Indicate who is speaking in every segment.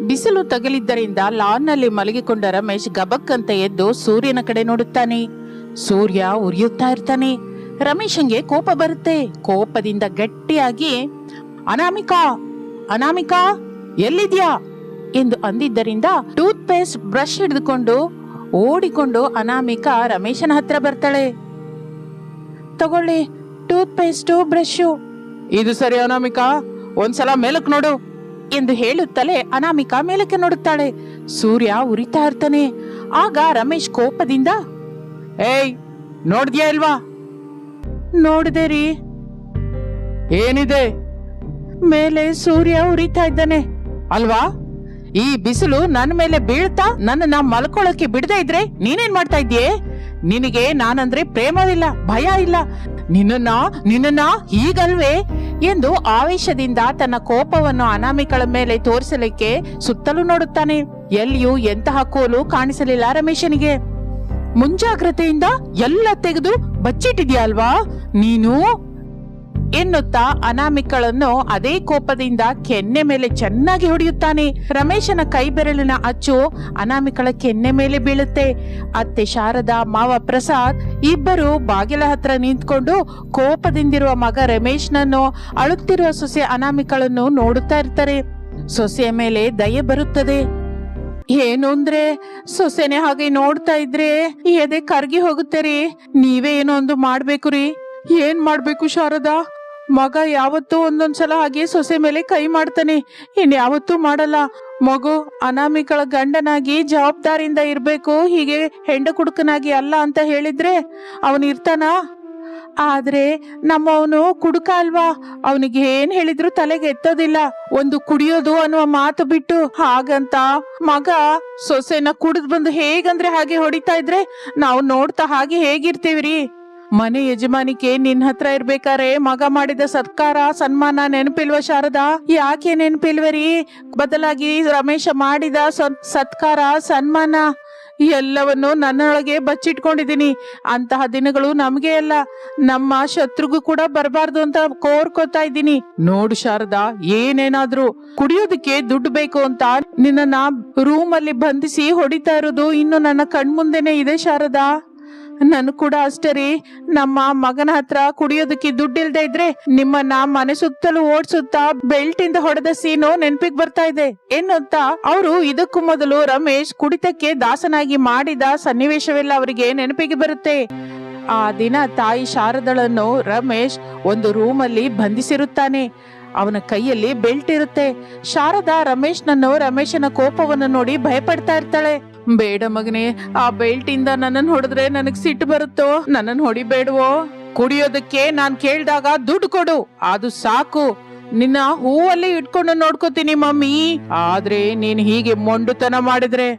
Speaker 1: ಬಿಸಿಲು ತಗಲಿದ್ದರಿಂದ ಲಾನ್ನಲ್ಲಿ ಮಲಗಿಕೊಂಡ ರಮೇಶ್ ಗಬಕ್ ಅಂತ ಎದ್ದು ಸೂರ್ಯನ ಕಡೆ ನೋಡುತ್ತಾನೆ. ಸೂರ್ಯ ಉರಿಯುತ್ತಾ ಇರ್ತಾನೆ. ರಮೇಶಂಗೆ ಕೋಪ ಬರುತ್ತೆ. ಕೋಪದಿಂದ ಗಟ್ಟಿಯಾಗಿ ಅನಾಮಿಕಾ ಅನಾಮಿಕಾ ಎಲ್ಲಿದ್ಯಾ ಎಂದು ಅಂದಿದ್ದರಿಂದ ಟೂತ್ ಪೇಸ್ಟ್ ಬ್ರಷ್ ಹಿಡಿದುಕೊಂಡು ಓಡಿಕೊಂಡು ಅನಾಮಿಕಾ ರಮೇಶನ ಹತ್ರ ಬರ್ತಾಳೆ. ತಗೊಳ್ಳಿ ಟೂತ್ ಪೇಸ್ಟು ಬ್ರಷು. ಇದು ಸರಿ ಅನಾಮಿಕಾ, ಒಂದ್ಸಲ ಮೇಲಕ್ ನೋಡು ಎಂದು ಹೇಳುತ್ತಲೇ ಅನಾಮಿಕಾ ಮೇಲಕ್ಕೆ ನೋಡುತ್ತಾಳೆ. ಸೂರ್ಯ ಉರಿತಾ ಇರ್ತಾನೆ. ಆಗ ರಮೇಶ್ ಕೋಪದಿಂದ ಏಯ್ ನೋಡ್ದ್ಯಾ ಇಲ್ವಾ? ನೋಡಿದೆ ರೀ. ಏನಿದೆ? ಮೇಲೆ ಸೂರ್ಯ ಉರಿತಾ ಇದ್ದಾನೆ ಅಲ್ವಾ? ಈ ಬಿಸಿಲು ನನ್ನ ಮೇಲೆ ಬೀಳ್ತಾ ನನ್ನ ಮಲ್ಕೊಳ್ಳೋಕೆ ಬಿಡದೇ ಇದ್ರೆ ನೀನೇನ್ ಮಾಡ್ತಾ ಇದ್ದೀಯೇ? ನಿನಗೆ ನಾನಂದ್ರೆ ಪ್ರೇಮವಿಲ್ಲ, ಭಯ ಇಲ್ಲ. ನಿನ್ನ ಹೀಗಲ್ವೇ ಎಂದು ಆವೇಶದಿಂದ ತನ್ನ ಕೋಪವನ್ನು ಅನಾಮಿಕಳ ಮೇಲೆ ತೋರಿಸಲಿಕ್ಕೆ ಸುತ್ತಲೂ ನೋಡುತ್ತಾನೆ. ಎಲ್ಲಿಯೂ ಎಂತಹ ಕೋಲು ಕಾಣಿಸಲಿಲ್ಲ ರಮೇಶನಿಗೆ. ಮುಂಜಾಗ್ರತೆಯಿಂದ ಎಲ್ಲ ತೆಗೆದು ಬಚ್ಚಿಟ್ಟಿದ್ಯಾ ಅಲ್ವಾ ನೀನು ಎನ್ನುತ್ತಾ ಅನಾಮಿಕಳನ್ನು ಅದೇ ಕೋಪದಿಂದ ಕೆನ್ನೆ ಮೇಲೆ ಚೆನ್ನಾಗಿ ಹೊಡೆಯುತ್ತಾನೆ. ರಮೇಶನ ಕೈ ಬೆರಳಿನ ಅಚ್ಚು ಅನಾಮಿಕಳ ಕೆನ್ನೆ ಮೇಲೆ ಬೀಳುತ್ತೆ. ಅತ್ತೆ ಶಾರದಾ, ಮಾವ ಪ್ರಸಾದ್ ಇಬ್ಬರು ಬಾಗಿಲ ಹತ್ರ ನಿಂತ್ಕೊಂಡು ಕೋಪದಿಂದಿರುವ ಮಗ ರಮೇಶ್ನನ್ನು, ಅಳುತ್ತಿರುವ ಸೊಸೆ ಅನಾಮಿಕಳನ್ನು ನೋಡುತ್ತಾ ಇರ್ತಾರೆ. ಸೊಸೆಯ ಮೇಲೆ ದಯೆ ಬರುತ್ತದೆ. ಏನು ಅಂದ್ರೆ ಸೊಸೆನೆ ಹಾಗೆ ನೋಡ್ತಾ ಇದ್ರೆ ಎದೆ ಕರ್ಗಿ ಹೋಗುತ್ತೆ ರೀ. ನೀವೇ ಏನೋ ಒಂದು ಮಾಡ್ಬೇಕು ರೀ. ಏನ್ ಮಾಡ್ಬೇಕು ಶಾರದಾ? ಮಗ ಯಾವತ್ತೂ ಒಂದೊಂದ್ಸಲ ಹಾಗೆ ಸೊಸೆ ಮೇಲೆ ಕೈ ಮಾಡ್ತಾನೆ, ಇನ್ಯಾವತ್ತೂ ಮಾಡಲ್ಲ. ಮಗು ಅನಾಮಿಕಳ ಗಂಡನಾಗಿ ಜವಾಬ್ದಾರಿಯಿಂದ ಇರ್ಬೇಕು, ಹೀಗೆ ಹೆಂಡ ಕುಡುಕನಾಗಿ ಅಲ್ಲ ಅಂತ ಹೇಳಿದ್ರೆ ಅವನು ಇರ್ತಾನ? ಆದ್ರೆ ನಮ್ಮವನು ಕುಡುಕ ಅಲ್ವಾ, ಅವನಿಗೆ ಏನ್ ಹೇಳಿದ್ರು ತಲೆಗೆ ಎತ್ತೋದಿಲ್ಲ. ಒಂದು ಕುಡಿಯೋದು ಅನ್ನುವ ಮಾತು ಬಿಟ್ಟು ಹಾಗಂತ ಮಗ ಸೊಸೆನ ಕುಡಿದ್ ಬಂದು ಹೇಗಂದ್ರೆ ಹಾಗೆ ಹೊಡಿತಾ ಇದ್ರೆ ನಾವು ನೋಡ್ತಾ ಹಾಗೆ ಹೇಗಿರ್ತೀವ್ರಿ? ಮನೆ ಯಜಮಾನಿಕೆ ನಿನ್ ಹತ್ರ ಇರ್ಬೇಕಾರೆ ಮಗ ಮಾಡಿದ ಸತ್ಕಾರ ಸನ್ಮಾನ ನೆನಪಿಲ್ವ ಶಾರದಾ? ಯಾಕೆ ನೆನಪಿಲ್ವರಿ? ಬದಲಾಗಿ ರಮೇಶ ಮಾಡಿದ ಸತ್ಕಾರ ಸನ್ಮಾನ ಎಲ್ಲವನ್ನು ನನ್ನೊಳಗೆ ಬಚ್ಚಿಟ್ಕೊಂಡಿದ್ದೀನಿ. ಅಂತಹ ದಿನಗಳು ನಮ್ಗೆ ಅಲ್ಲ, ನಮ್ಮ ಶತ್ರುಗೂ ಕೂಡ ಬರಬಾರ್ದು ಅಂತ ಕೋರ್ಕೋತಾ ಇದ್ದೀನಿ. ನೋಡು ಶಾರದಾ, ಏನೇನಾದ್ರೂ ಕುಡಿಯೋದಕ್ಕೆ ದುಡ್ಡು ಬೇಕು ಅಂತ ನಿನ್ನ ರೂಮ್ ಅಲ್ಲಿ ಬಂಧಿಸಿ ಹೊಡಿತಾ ಇರೋದು ಇನ್ನು ನನ್ನ ಕಣ್ಮುಂದೆನೆ ಇದೆ ಶಾರದಾ. ನನ್ ಕೂಡ ಅಷ್ಟೇ ರೀ. ನಮ್ಮ ಮಗನ ಹತ್ರ ಕುಡಿಯೋದಕ್ಕೆ ದುಡ್ಡಿಲ್ದೆ ಇದ್ರೆ ನಿಮ್ಮನ್ನ ಮನೆ ಸುತ್ತಲೂ ಓಡಿಸುತ್ತಾ ಬೆಲ್ಟ್ ಇಂದ ಹೊಡೆದ ಸೀನು ನೆನ್ಪಿಗ್ ಬರ್ತಾ ಇದೆ ಎನ್ನುತ್ತಾ ಅವರು ಇದಕ್ಕೂ ಮೊದಲು ರಮೇಶ್ ಕುಡಿತಕ್ಕೆ ದಾಸನಾಗಿ ಮಾಡಿದ ಸನ್ನಿವೇಶವೆಲ್ಲ ಅವರಿಗೆ ನೆನಪಿಗೆ ಬರುತ್ತೆ. ಆ ದಿನ ತಾಯಿ ಶಾರದಳನ್ನು ರಮೇಶ್ ಒಂದು ರೂಮಲ್ಲಿ ಬಂಧಿಸಿರುತ್ತಾನೆ. ಅವನ ಕೈಯಲ್ಲಿ ಬೆಲ್ಟ್ ಇರುತ್ತೆ. ಶಾರದಾ ರಮೇಶನ ಕೋಪವನ್ನು ನೋಡಿ ಭಯಪಡ್ತಾ ಇರ್ತಾಳೆ. ಬೇಡ ಮಗನೇ, ಆ ಬೆಲ್ಟ್ ಇಂದ ನನ್ನನ್ನು ಹೊಡೆದ್ರೆ ನನಗ್ ಸಿಟ್ಟು ಬರುತ್ತೋ, ನನ್ನನ್ನು ಹೊಡಿಬೇಡವೋ. ಕುಡಿಯೋದಕ್ಕೆ ನಾನ್ ಕೇಳ್ದಾಗ ದುಡ್ಡು ಕೊಡು, ಅದು ಸಾಕು. ನಿನ್ನ ಹೂವಲ್ಲಿ ಇಟ್ಕೊಂಡು ನೋಡ್ಕೋತೀನಿ ಮಮ್ಮಿ. ಆದ್ರೆ ನೀನ್ ಹೀಗೆ ಮೊಂಡುತನ ಮಾಡಿದ್ರೆ,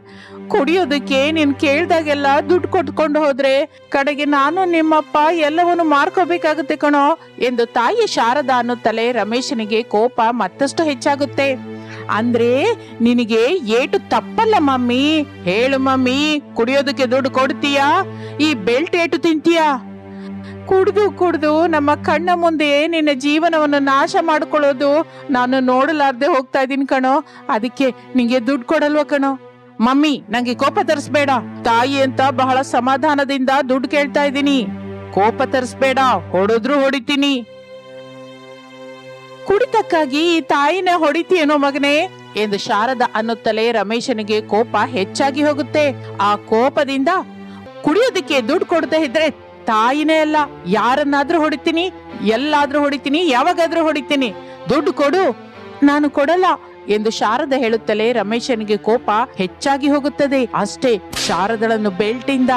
Speaker 1: ಕುಡಿಯೋದಕ್ಕೆ ನೀನ್ ಕೇಳ್ದಾಗೆಲ್ಲ ದುಡ್ಡು ಕೊಟ್ಕೊಂಡು ಹೋದ್ರೆ ಕಡೆಗೆ ನಾನು ನಿಮ್ಮಪ್ಪ ಎಲ್ಲವನ್ನು ಮಾರ್ಕೋಬೇಕಾಗುತ್ತೆ ಕಣೋ ಎಂದು ತಾಯಿ ಶಾರದಾ ಅನ್ನುತ್ತಲೇ ರಮೇಶನಿಗೆ ಕೋಪ ಮತ್ತಷ್ಟು ಹೆಚ್ಚಾಗುತ್ತೆ. ಅಂದ್ರೆ ನಿನಗೆ ಏಟು ತಪ್ಪಲ್ಲ ಮಮ್ಮಿ. ಹೇಳು ಮಮ್ಮಿ, ಕುಡಿಯೋದಕ್ಕೆ ದುಡ್ಡು ಕೊಡ್ತೀಯಾ? ಈ ಬೆಲ್ಟ್ ಏಟು ತಿಂತೀಯಾ? ಕುಡ್ದು ನಮ್ಮ ಕಣ್ಣ ಮುಂದೆ ನಿನ್ನ ಜೀವನವನ್ನು ನಾಶ ಮಾಡ್ಕೊಳ್ಳೋದು ನಾನು ನೋಡಲಾರ್ದೆ ಹೋಗ್ತಾ ಇದೀನಿ ಕಣೋ. ಅದಕ್ಕೆ ನಿಂಗೆ ದುಡ್ಡು ಕೊಡಲ್ವ ಕಣೋ? ಮಮ್ಮಿ, ನಂಗೆ ಕೋಪ ತರಿಸ್ಬೇಡ. ತಾಯಿ ಅಂತ ಬಹಳ ಸಮಾಧಾನದಿಂದ ದುಡ್ಡು ಕೇಳ್ತಾ ಇದ್ದೀನಿ. ಕೋಪ ತರಿಸ್ಬೇಡ, ಹೊಡೆದ್ರು ಹೊಡಿತೀನಿ. ಕುಡಿತಕ್ಕಾಗಿ ಈ ತಾಯಿನ ಹೊಡಿತೀಯೇನೋ ಮಗನೇ ಎಂದು ಶಾರದಾ ಅನ್ನುತ್ತಲೇ ರಮೇಶನಿಗೆ ಕೋಪ ಹೆಚ್ಚಾಗಿ ಹೋಗುತ್ತೆ. ಆ ಕೋಪದಿಂದ ಕುಡಿಯೋದಕ್ಕೆ ದುಡ್ಡು ಕೊಡದೆ ಇದ್ರೆ ತಾಯಿನೇ ಅಲ್ಲ, ಯಾರನ್ನಾದ್ರೂ ಹೊಡಿತೀನಿ, ಎಲ್ಲಾದ್ರೂ ಹೊಡಿತೀನಿ, ಯಾವಾಗಾದ್ರೂ ಹೊಡಿತೀನಿ. ದುಡ್ಡು ಕೊಡು. ನಾನು ಕೊಡಲ್ಲ ಎಂದು ಶಾರದಾ ಹೇಳುತ್ತಲೇ ರಮೇಶನಿಗೆ ಕೋಪ ಹೆಚ್ಚಾಗಿ ಹೋಗುತ್ತದೆ. ಅಷ್ಟೇ, ಶಾರದಳನ್ನು ಬೆಲ್ಟ್ ಇಂದ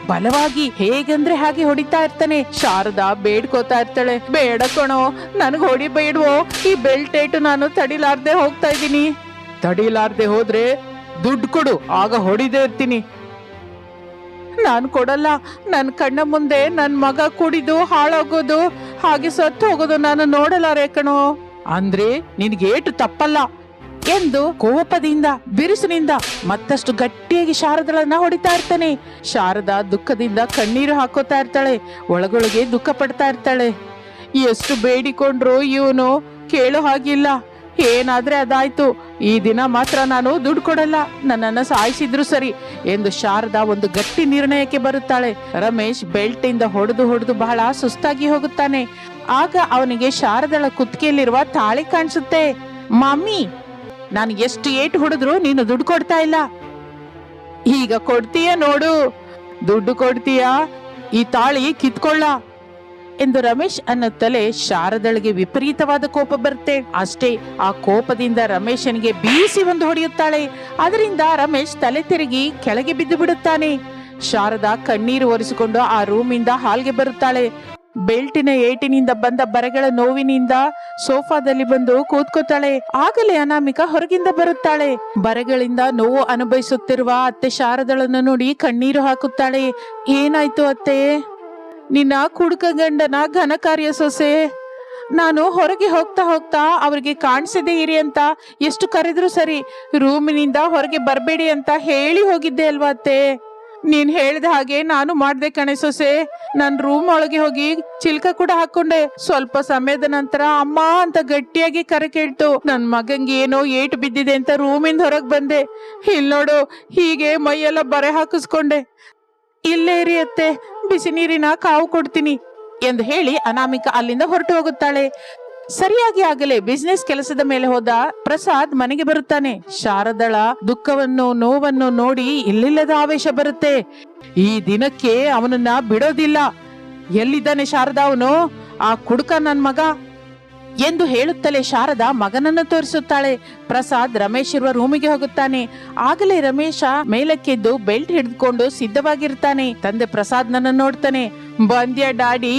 Speaker 1: ಬಲವಾಗಿ ಹೇಗಂದ್ರೆ ಹಾಗೆ ಹೊಡಿತಾ ಇರ್ತಾನೆ. ಶಾರದಾ ಬೇಡ್ಕೋತಾ ಇರ್ತಾಳೆ, ಬೇಡ ಕಣೋ, ನನಗ್ ಹೊಡಿಬೇಡ್ವೋ. ಈ ಬೆಲ್ಟ್ ಏಟು ನಾನು ತಡಿಲಾರ್ದೆ ಹೋಗ್ತಾ ಇದ್ದೀನಿ. ತಡಿಲಾರ್ದೆ ಹೋದ್ರೆ ದುಡ್ಡು ಕೊಡು, ಆಗ ಹೊಡಿದೇ ಇರ್ತೀನಿ. ನಾನು ಕೊಡಲ್ಲ. ನನ್ನ ಕಣ್ಣ ಮುಂದೆ ನನ್ ಮಗ ಕುಡಿದು ಹಾಳಾಗೋದು, ಹಾಗೆ ಸತ್ತು ಹೋಗೋದು ನಾನು ನೋಡಲಾರೆ ಕಣೋ. ಅಂದ್ರೆ ನಿನ್ಗೇಟು ತಪ್ಪಲ್ಲ ಎಂದು ಕೋಪದಿಂದ ಬಿರುಸಿನಿಂದ ಮತ್ತಷ್ಟು ಗಟ್ಟಿಯಾಗಿ ಶಾರದಳನ್ನ ಹೊಡಿತಾ ಇರ್ತಾನೆ. ಶಾರದಾ ದುಃಖದಿಂದ ಕಣ್ಣೀರು ಹಾಕೋತಾ ಇರ್ತಾಳೆ, ಒಳಗೊಳಗೆ ದುಃಖ ಪಡ್ತಾ ಇರ್ತಾಳೆ. ಎಷ್ಟು ಬೇಡಿಕೊಂಡ್ರು ಇವನು ಕೇಳೋ ಹಾಗಿಲ್ಲ. ಏನಾದ್ರೆ ಅದಾಯ್ತು, ಈ ದಿನ ಮಾತ್ರ ನಾನು ದುಡ್ಡು ಕೊಡಲ್ಲ, ನನ್ನನ್ನು ಸಾಯಿಸಿದ್ರು ಸರಿ ಎಂದು ಶಾರದಾ ಒಂದು ಗಟ್ಟಿ ನಿರ್ಣಯಕ್ಕೆ ಬರುತ್ತಾಳೆ. ರಮೇಶ್ ಬೆಲ್ಟ್ ಇಂದ ಹೊಡೆದು ಬಹಳ ಸುಸ್ತಾಗಿ ಹೋಗುತ್ತಾನೆ. ಆಗ ಅವನಿಗೆ ಶಾರದಳ ಕುತ್ತಿಗೆಯಲ್ಲಿರುವ ತಾಳಿ ಕಾಣಿಸುತ್ತೆ. ಮಮ್ಮಿ, ನಾನು ಎಷ್ಟು ಏಟು ಹೊಡೆದ್ರು ನೀನು ದುಡ್ಡು ಕೊಡ್ತಾ ಇಲ್ಲ. ಈಗ ಕೊಡ್ತೀಯ ನೋಡು, ದುಡ್ಡು ಕೊಡ್ತೀಯಾ, ಈ ತಾಳಿ ಕಿತ್ಕೊಳ್ಳ ಎಂದು ರಮೇಶ್ ಅನ್ನುತ್ತಲೇ ಶಾರದಳಿಗೆ ವಿಪರೀತವಾದ ಕೋಪ ಬರುತ್ತೆ. ಅಷ್ಟೇ, ಆ ಕೋಪದಿಂದ ರಮೇಶನಿಗೆ ಬೀಸಿ ಒಂದು ಹೊಡೆಯುತ್ತಾಳೆ. ಅದರಿಂದ ರಮೇಶ್ ತಲೆ ತಿರುಗಿ ಕೆಳಗೆ ಬಿದ್ದು ಬಿಡುತ್ತಾನೆ. ಶಾರದಾ ಕಣ್ಣೀರು ಒರೆಸಿಕೊಂಡು ಆ ರೂಮಿಂದ ಹಾಲ್ಗೆ ಬರುತ್ತಾಳೆ. ಬೆಲ್ಟಿನ ಏಟಿನಿಂದ ಬಂದ ಬರೆಗಳ ನೋವಿನಿಂದ ಸೋಫಾದಲ್ಲಿ ಬಂದು ಕೂತ್ಕೋತಾಳೆ. ಆಗಲೇ ಅನಾಮಿಕಾ ಹೊರಗಿಂದ ಬರುತ್ತಾಳೆ. ಬರೆಗಳಿಂದ ನೋವು ಅನುಭವಿಸುತ್ತಿರುವ ಅತ್ತೆ ಶಾರದಳನ್ನು ನೋಡಿ ಕಣ್ಣೀರು ಹಾಕುತ್ತಾಳೆ. ಏನಾಯ್ತು ಅತ್ತೆ? ನಿನ್ನ ಕುಡುಕ ಗಂಡನ ಘನ ಕಾರ್ಯ ಸೊಸೆ. ನಾನು ಹೊರಗೆ ಹೋಗ್ತಾ ಅವ್ರಿಗೆ ಕಾಣಿಸದೇ ಇರಿ ಅಂತ ಎಷ್ಟು ಕರೆದ್ರು ಸರಿ, ರೂಮಿನಿಂದ ಹೊರಗೆ ಬರಬೇಡಿ ಅಂತ ಹೇಳಿ ಹೋಗಿದ್ದೆ ಅಲ್ವಾ ಅತ್ತೆ? ನೀನ್ ಹೇಳಿದ ಹಾಗೆ ನಾನು ಮಾಡ್ದೆ ಕಣೆ ಸೊಸೆ. ನನ್ ರೂಮ್ ಒಳಗೆ ಹೋಗಿ ಚಿಲ್ಕ ಕೂಡ ಹಾಕೊಂಡೆ. ಸ್ವಲ್ಪ ಸಮಯದ ನಂತರ ಅಮ್ಮ ಅಂತ ಗಟ್ಟಿಯಾಗಿ ಕರೆ ಕೇಳ್ತು. ನನ್ ಮಗಂಗೆ ಏನೋ ಏಟು ಬಿದ್ದಿದೆ ಅಂತ ರೂಮಿಂದ ಹೊರಗ್ ಬಂದೆ. ಇಲ್ ನೋಡು, ಹೀಗೆ ಮೈಯೆಲ್ಲ ಬರೆ ಹಾಕಿಸ್ಕೊಂಡೆ. ಇಲ್ಲೇ ಇರಿ ಅತ್ತೆ, ಬಿಸಿ ನೀರಿನ ಕಾವು ಕೊಡ್ತೀನಿ ಎಂದು ಹೇಳಿ ಅನಾಮಿಕಾ ಅಲ್ಲಿಂದ ಹೊರಟು ಹೋಗುತ್ತಾಳೆ. ಸರಿಯಾಗಿ ಆಗಲೇ ಬಿಸ್ನೆಸ್ ಕೆಲಸದ ಮೇಲೆ ಹೋದ ಪ್ರಸಾದ್ ಮನೆಗೆ ಬರುತ್ತಾನೆ. ಶಾರದಳ ದುಃಖವನ್ನು ನೋವನ್ನು ನೋಡಿ ಇಲ್ಲಿಲ್ಲದ ಆವೇಶ ಬರುತ್ತೆ. ಈ ದಿನಕ್ಕೆ ಅವನನ್ನ ಬಿಡೋದಿಲ್ಲ. ಎಲ್ಲಿದ್ದಾನೆ ಶಾರದಾ ಅವನು, ಆ ಕುಡುಕ ನನ್ ಮಗ ಎಂದು ಹೇಳುತ್ತಲೇ ಶಾರದಾ ಮಗನನ್ನು ತೋರಿಸುತ್ತಾಳೆ. ಪ್ರಸಾದ್ ರಮೇಶ್ ಇರುವ ರೂಮಿಗೆ ಹೋಗುತ್ತಾನೆ. ಆಗಲೇ ರಮೇಶ ಮೇಲಕ್ಕೆದ್ದು ಬೆಲ್ಟ್ ಹಿಡಿದುಕೊಂಡು ಸಿದ್ಧವಾಗಿರ್ತಾನೆ. ತಂದೆ ಪ್ರಸಾದ್ ನನ್ನ ನೋಡ್ತಾನೆ. ಬಂದ್ಯ ಡ್ಯಾಡಿ,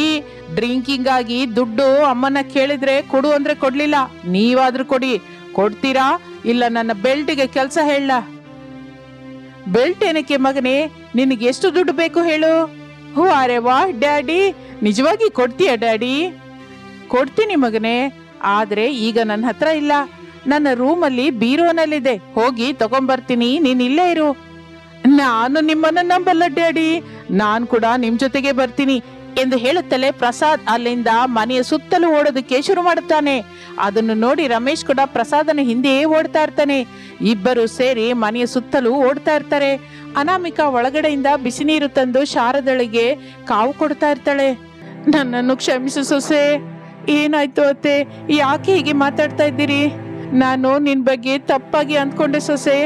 Speaker 1: ಡ್ರಿಂಕಿಂಗ್ ಆಗಿ ದುಡ್ಡು ಅಮ್ಮನ ಕೇಳಿದ್ರೆ ಕೊಡು ಅಂದ್ರೆ ಕೊಡ್ಲಿಲ್ಲ, ನೀವಾದ್ರೂ ಕೊಡ್ತೀರಾ ಇಲ್ಲ ನನ್ನ ಬೆಲ್ಟ್ಗೆ ಕೆಲಸ ಹೇಳ. ಬೆಲ್ಟ್ ಏನಕ್ಕೆ ಮಗನೇ, ನಿನಗೆ ಎಷ್ಟು ದುಡ್ಡು ಬೇಕು ಹೇಳು. ಹೋ ಅರೆ ವಾ ಡ್ಯಾಡಿ, ನಿಜವಾಗಿ ಕೊಡ್ತೀಯ ಡ್ಯಾಡಿ? ಕೊಡ್ತೀನಿ ಮಗನೇ, ಆದ್ರೆ ಈಗ ನನ್ನ ಹತ್ರ ಇಲ್ಲ. ನನ್ನ ರೂಮಲ್ಲಿ ಬೀರೋನಲ್ಲಿದೆ, ಹೋಗಿ ತಗೊಂಬರ್ತೀನಿ, ನೀನ್ ಇಲ್ಲೇ ಇರು. ನಾನು ನಿಮ್ಮನ್ನ ನಂಬಲ್ಲ ಡ್ಯಾಡಿ, ನಾನ್ ಕೂಡ ನಿಮ್ ಜೊತೆಗೆ ಬರ್ತೀನಿ ಎಂದು ಹೇಳುತ್ತಲೇ ಪ್ರಸಾದ್ ಅಲ್ಲಿಂದ ಮನೆಯ ಸುತ್ತಲೂ ಓಡೋದಕ್ಕೆ ಶುರು ಮಾಡುತ್ತಾನೆ. ಅದನ್ನು ನೋಡಿ ರಮೇಶ್ ಕೂಡ ಪ್ರಸಾದನ ಹಿಂದೆಯೇ ಓಡ್ತಾ ಇರ್ತಾನೆ. ಇಬ್ಬರು ಸೇರಿ ಮನೆಯ ಸುತ್ತಲೂ ಓಡ್ತಾ ಇರ್ತಾರೆ. ಅನಾಮಿಕಾ ಒಳಗಡೆಯಿಂದ ಬಿಸಿ ನೀರು ತಂದು ಶಾರದಳಿಗೆ ಕಾವು ಕೊಡ್ತಾ ಇರ್ತಾಳೆ. ನನ್ನನ್ನು ಕ್ಷಮಿಸು ಸೊಸೆ. ಏನಾಯ್ತು ಅತ್ತೆ, ಯಾಕೆ ಹೀಗೆ ಮಾತಾಡ್ತಾ ಇದ್ದೀರಿ? ನಾನು ನಿನ್ ಬಗ್ಗೆ ತಪ್ಪಾಗಿ ಅಂದ್ಕೊಂಡೆ ಸೊಸೆ,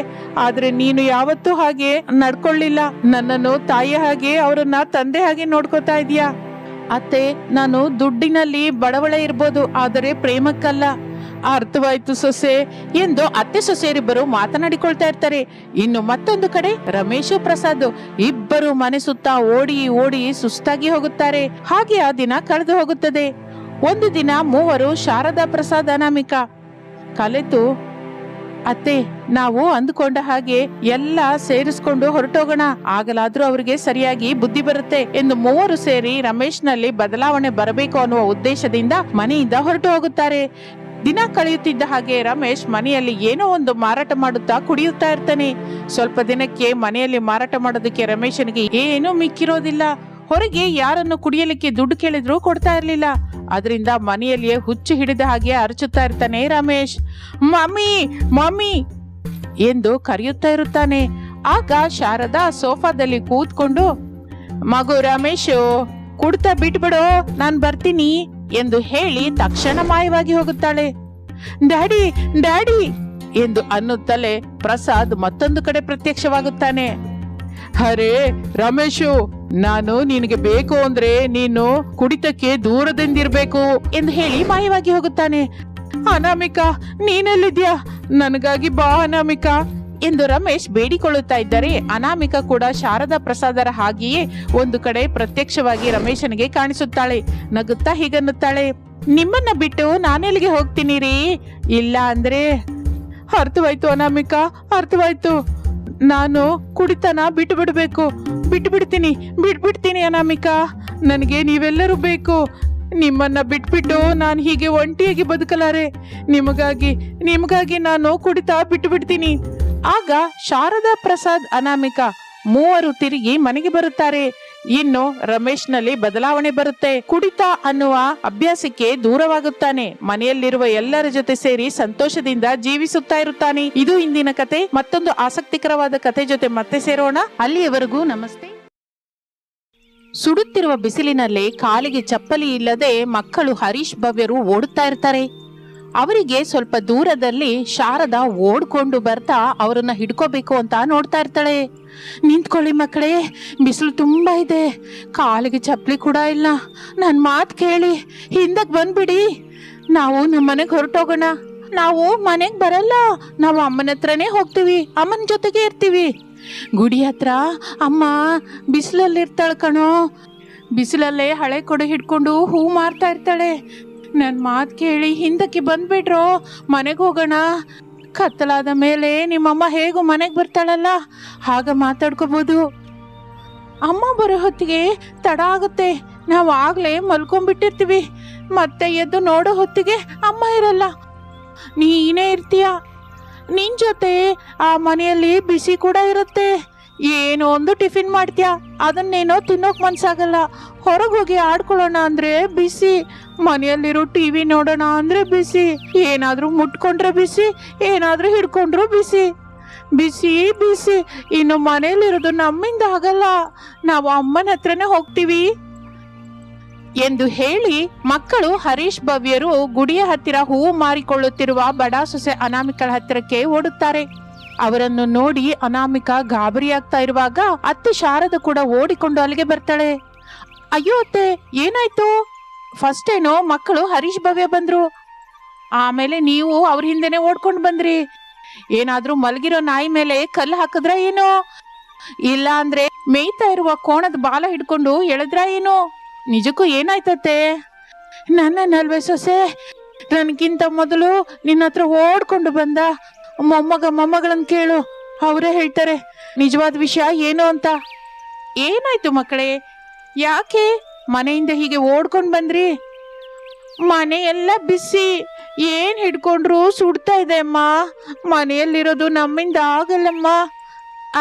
Speaker 1: ಆದ್ರೆ ನೀನು ಯಾವತ್ತೂ ಹಾಗೆ ನಡ್ಕೊಳ್ಳಿಲ್ಲ. ನನ್ನನ್ನು ತಾಯಿಯ ಹಾಗೆ, ಅವರನ್ನ ತಂದೆ ಹಾಗೆ ನೋಡ್ಕೋತಾ ಇದೀಯಾ. ಅತ್ತೆ, ನಾನು ದುಡ್ಡಿನಲ್ಲಿ ಬಡವಳೆ ಇರ್ಬೋದು, ಆದರೆ ಪ್ರೇಮಕ್ಕಲ್ಲ. ಅರ್ಥವಾಯ್ತು ಸೊಸೆ ಎಂದು ಅತ್ತೆ ಸೊಸೆಯರಿಬ್ಬರು ಮಾತನಾಡಿಕೊಳ್ತಾ ಇರ್ತಾರೆ. ಇನ್ನು ಮತ್ತೊಂದು ಕಡೆ ರಮೇಶು ಪ್ರಸಾದ್ ಇಬ್ಬರು ಮನೆ ಸುತ್ತ ಓಡಿ ಸುಸ್ತಾಗಿ ಹೋಗುತ್ತಾರೆ. ಹಾಗೆ ಆ ದಿನ ಕಳೆದು ಹೋಗುತ್ತದೆ. ಒಂದು ದಿನ ಮೂವರು ಶಾರದಾ, ಪ್ರಸಾದ್, ಅನಾಮಿಕಾ ಕಲೆತು, ಅತ್ತೆ ನಾವು ಅಂದುಕೊಂಡ ಹಾಗೆ ಎಲ್ಲ ಸೇರಿಸ್ಕೊಂಡು ಹೊರಟೋಗೋಣ, ಆಗಲಾದ್ರೂ ಅವರಿಗೆ ಸರಿಯಾಗಿ ಬುದ್ಧಿ ಬರುತ್ತೆ ಎಂದು ಮೂವರು ಸೇರಿ ರಮೇಶ್ ನಲ್ಲಿ ಬದಲಾವಣೆ ಬರಬೇಕು ಅನ್ನುವ ಉದ್ದೇಶದಿಂದ ಮನೆಯಿಂದ ಹೊರಟು ಹೋಗುತ್ತಾರೆ. ದಿನ ಕಳೆಯುತ್ತಿದ್ದ ಹಾಗೆ ರಮೇಶ್ ಮನೆಯಲ್ಲಿ ಏನೋ ಒಂದು ಮಾರಾಟ ಮಾಡುತ್ತಾ ಕುಡಿಯುತ್ತಾ ಇರ್ತಾನೆ. ಸ್ವಲ್ಪ ದಿನಕ್ಕೆ ಮನೆಯಲ್ಲಿ ಮಾರಾಟ ಮಾಡೋದಕ್ಕೆ ರಮೇಶನಿಗೆ ಏನೂ ಮಿಕ್ಕಿರೋದಿಲ್ಲ. ಹೊರಗೆ ಯಾರನ್ನು ಕುಡಿಯಲಿಕ್ಕೆ ದುಡ್ಡು ಕೇಳಿದ್ರು ಕೊಡ್ತಾ ಇರ್ಲಿಲ್ಲ. ಅದರಿಂದ ಮನೆಯಲ್ಲಿಯೇ ಹುಚ್ಚು ಹಿಡಿದ ಹಾಗೆ ಅರಚುತ್ತಾ ಇರ್ತಾನೆ ರಮೇಶ್. ಮಮ್ಮಿ ಮಮ್ಮಿ ಎಂದು ಕರೆಯುತ್ತಾ ಇರುತ್ತಾನೆ. ಆಗ ಶಾರದಾ ಸೋಫಾದಲ್ಲಿ ಕೂತ್ಕೊಂಡು, ಮಗು ರಮೇಶು, ಕುಡ್ತಾ ಬಿಟ್ಬಿಡು, ನಾನ್ ಬರ್ತೀನಿ ಎಂದು ಹೇಳಿ ತಕ್ಷಣ ಮಾಯವಾಗಿ ಹೋಗುತ್ತಾಳೆ. ಡ್ಯಾಡಿ ಡ್ಯಾಡಿ ಎಂದು ಅನ್ನುತ್ತಲೇ ಪ್ರಸಾದ್ ಮತ್ತೊಂದು ಕಡೆ ಪ್ರತ್ಯಕ್ಷವಾಗುತ್ತಾನೆ. ಅರೆ ರಮೇಶು, ನಾನು ನಿನಗೆ ಬೇಕು ಅಂದ್ರೆ ನೀನು ಕುಡಿತಕ್ಕೆ ದೂರದಿಂದಿರ್ಬೇಕು ಎಂದು ಹೇಳಿ ಮಾಯವಾಗಿ ಹೋಗುತ್ತಾನೆ. ಅನಾಮಿಕಾ, ನೀನೆಲ್ಲಿದ್ಯಾ? ನನಗಾಗಿ ಬಾ ಅನಾಮಿಕಾ ಎಂದು ರಮೇಶ್ ಬೇಡಿಕೊಳ್ಳುತ್ತಾ ಇದ್ದರೆ ಅನಾಮಿಕಾ ಕೂಡ ಶಾರದಾ ಪ್ರಸಾದರ ಹಾಗೆಯೇ ಒಂದು ಕಡೆ ಪ್ರತ್ಯಕ್ಷವಾಗಿ ರಮೇಶನಿಗೆ ಕಾಣಿಸುತ್ತಾಳೆ. ನಗುತ್ತಾ ಹೀಗನ್ನುತ್ತಾಳೆ, ನಿಮ್ಮನ್ನ ಬಿಟ್ಟು ನಾನೆಲ್ಲಿಗೆ ಹೋಗ್ತೀನಿ ರೀ? ಇಲ್ಲ ಅಂದ್ರೆ? ಅರ್ಥವಾಯ್ತು ಅನಾಮಿಕಾ, ಅರ್ಥವಾಯ್ತು. ನಾನು ಕುಡಿತನ ಬಿಟ್ಬಿಡ್ತೀನಿ ಅನಾಮಿಕಾ. ನನಗೆ ನೀವೆಲ್ಲರೂ ಬೇಕು. ನಿಮ್ಮನ್ನ ಬಿಟ್ಬಿಟ್ಟು ನಾನು ಹೀಗೆ ಒಂಟಿಯಾಗಿ ಬದುಕಲಾರೆ. ನಿಮಗಾಗಿ ನಾನು ಕುಡಿತ ಬಿಟ್ಬಿಡ್ತೀನಿ. ಆಗ ಶಾರದಾ, ಪ್ರಸಾದ್, ಅನಾಮಿಕಾ ಮೂವರು ತಿರುಗಿ ಮನೆಗೆ ಬರುತ್ತಾರೆ. ಇನ್ನು ರಮೇಶ್ನಲ್ಲಿ ಬದಲಾವಣೆ ಬರುತ್ತೆ. ಕುಡಿತ ಅನ್ನುವ ಅಭ್ಯಾಸಕ್ಕೆ ದೂರವಾಗುತ್ತಾನೆ. ಮನೆಯಲ್ಲಿರುವ ಎಲ್ಲರ ಜೊತೆ ಸೇರಿ ಸಂತೋಷದಿಂದ ಜೀವಿಸುತ್ತಾ ಇರುತ್ತಾನೆ. ಇದು ಇಂದಿನ ಕತೆ. ಮತ್ತೊಂದು ಆಸಕ್ತಿಕರವಾದ ಕತೆ ಜೊತೆ ಮತ್ತೆ ಸೇರೋಣ. ಅಲ್ಲಿಯವರೆಗೂ ನಮಸ್ತೆ. ಸುಡುತ್ತಿರುವ ಬಿಸಿಲಿನಲ್ಲಿ ಕಾಲಿಗೆ ಚಪ್ಪಲಿ ಇಲ್ಲದೆ ಮಕ್ಕಳು ಹರೀಶ್ ಭವ್ಯರು ಓಡುತ್ತಾ ಇರ್ತಾರೆ. ಅವರಿಗೆ ಸ್ವಲ್ಪ ದೂರದಲ್ಲಿ ಶಾರದಾ ಓಡ್ಕೊಂಡು ಬರ್ತಾ ಅವರನ್ನ ಹಿಡ್ಕೋಬೇಕು ಅಂತ ನೋಡ್ತಾ ಇರ್ತಾಳೆ. ನಿಂತ್ಕೊಳ್ಳಿ ಮಕ್ಕಳೇ, ಬಿಸಿಲು ತುಂಬಾ ಇದೆ, ಕಾಲಿಗೆ ಚಪ್ಪಲಿ ಕೂಡ ಇಲ್ಲ, ನನ್ನ ಮಾತು ಕೇಳಿ ಹಿಂದಕ್ಕೆ ಬಂದ್ಬಿಡಿ, ನಾವು ನಮ್ಮ ಮನೆಗೆ ಹೊರಟೋಗೋಣ. ನಾವು ಮನೆಗೆ ಬರಲ್ಲ, ನಾವು ಅಮ್ಮನ ಹತ್ರನೇ ಹೋಗ್ತೀವಿ, ಅಮ್ಮನ ಜೊತೆಗೆ ಇರ್ತೀವಿ. ಗುಡಿ ಹತ್ರ ಅಮ್ಮ ಬಿಸಿಲಲ್ಲಿ ಇರ್ತಾಳೆ ಕಣೋ, ಬಿಸಿಲಲ್ಲೇ ಹಳೆ ಕೊಡೆ ಹಿಡ್ಕೊಂಡು ಹೂ ಮಾರ್ತಾ ಇರ್ತಾಳೆ. ನನ್ನ ಮಾತು ಕೇಳಿ ಹಿಂದಕ್ಕೆ ಬಂದ್ಬಿಡ್ರೋ, ಮನೆಗೆ ಹೋಗೋಣ. ಕತ್ತಲಾದ ಮೇಲೆ ನಿಮ್ಮಮ್ಮ ಹೇಗೂ ಮನೆಗೆ ಬರ್ತಾಳಲ್ಲ, ಆಗ ಮಾತಾಡ್ಕೋಬೋದು. ಅಮ್ಮ ಬರೋ ಹೊತ್ತಿಗೆ ತಡ ಆಗುತ್ತೆ, ನಾವು ಆಗಲೇ ಮಲ್ಕೊಂಡ್ಬಿಟ್ಟಿರ್ತೀವಿ. ಮತ್ತೆ ಎದ್ದು ನೋಡೋ ಹೊತ್ತಿಗೆ ಅಮ್ಮ ಇರಲ್ಲ, ನೀನೇ ಇರ್ತೀಯ. ನಿನ್ ಜೊತೆ ಆ ಮನೆಯಲ್ಲಿ ಬಿಸಿ ಕೂಡ ಇರುತ್ತೆ. ಏನೋ ಒಂದು ಟಿಫಿನ್ ಮಾಡ್ತೀಯ, ಅದನ್ನೇನೋ ತಿನ್ನೋಕ್ ಮನ್ಸಾಗಲ್ಲ. ಹೊರಗೆ ಹೋಗಿ ಆಡ್ಕೊಳ್ಳೋಣ ಅಂದ್ರೆ ಬಿಸಿ, ಮನೆಯಲ್ಲಿರೋ ಟಿವಿ ನೋಡೋಣ ಅಂದ್ರೆ ಬಿಸಿ, ಏನಾದ್ರೂ ಮುಟ್ಕೊಂಡ್ರೆ ಬಿಸಿ, ಏನಾದ್ರೂ ಹಿಡ್ಕೊಂಡ್ರು ಬಿಸಿ, ಬಿಸಿ ಬಿಸಿ. ಇನ್ನು ಮನೆಯಲ್ಲಿರೋದು ನಮ್ಮಿಂದ ಆಗಲ್ಲ, ನಾವು ಅಮ್ಮನ ಹತ್ರನೇ ಹೋಗ್ತೀವಿ ಎಂದು ಹೇಳಿ ಮಕ್ಕಳು ಹರೀಶ್ ಭವ್ಯರು ಗುಡಿಯ ಹತ್ತಿರ ಹೂವು ಮಾರಿಕೊಳ್ಳುತ್ತಿರುವ ಬಡ ಸೊಸೆ ಅನಾಮಿಕಳ ಹತ್ತಿರಕ್ಕೆ ಓಡುತ್ತಾರೆ. ಅವರನ್ನು ನೋಡಿ ಅನಾಮಿಕಾ ಗಾಬರಿಯಾಗ್ತಾ ಇರುವಾಗ ಅತ್ತೆ ಶಾರದ ಕೂಡ ಓಡಿಕೊಂಡು ಅಲ್ಲಿಗೆ ಬರ್ತಾಳೆ. ಅಯ್ಯೋ ಅತ್ತೆ, ಏನಾಯ್ತು? ಫಸ್ಟ್ ಏನೋ ಮಕ್ಕಳು ಹರೀಶ್ ಭವ್ಯ ಬಂದ್ರು, ಆಮೇಲೆ ನೀವು ಅವ್ರ ಹಿಂದೆನೆ ಓಡ್ಕೊಂಡು ಬಂದ್ರಿ. ಏನಾದ್ರೂ ಮಲಗಿರೋ ನಾಯಿ ಮೇಲೆ ಕಲ್ಲು ಹಾಕಿದ್ರ ಏನೋ, ಇಲ್ಲ ಅಂದ್ರೆ ಮೇಯ್ತಾ ಇರುವ ಕೋಣದ ಬಾಲ ಹಿಡ್ಕೊಂಡು ಎಳೆದ್ರ ಏನೋ? ನಿಜಕ್ಕೂ ಏನಾಯ್ತತ್ತೆ? ನನ್ನಲ್ವೇ ಸೊಸೆ, ನನಗಿಂತ ಮೊದಲು ನಿನ್ನ ಹತ್ರ ಓಡ್ಕೊಂಡು ಬಂದ ಮೊಮ್ಮಗಳನ್ನ ಕೇಳು, ಅವರೇ ಹೇಳ್ತಾರೆ ನಿಜವಾದ ವಿಷಯ ಏನು ಅಂತ. ಏನಾಯ್ತು ಮಕ್ಕಳೇ, ಯಾಕೆ ಮನೆಯಿಂದ ಹೀಗೆ ಓಡ್ಕೊಂಡು ಬಂದ್ರಿ? ಮನೆಯೆಲ್ಲ ಬಿಸಿ, ಏನ್ ಹಿಡ್ಕೊಂಡ್ರು ಸುಡ್ತಾ ಇದೆ ಅಮ್ಮ. ಮನೆಯಲ್ಲಿರೋದು ನಮ್ಮಿಂದ ಆಗಲ್ಲಮ್ಮ,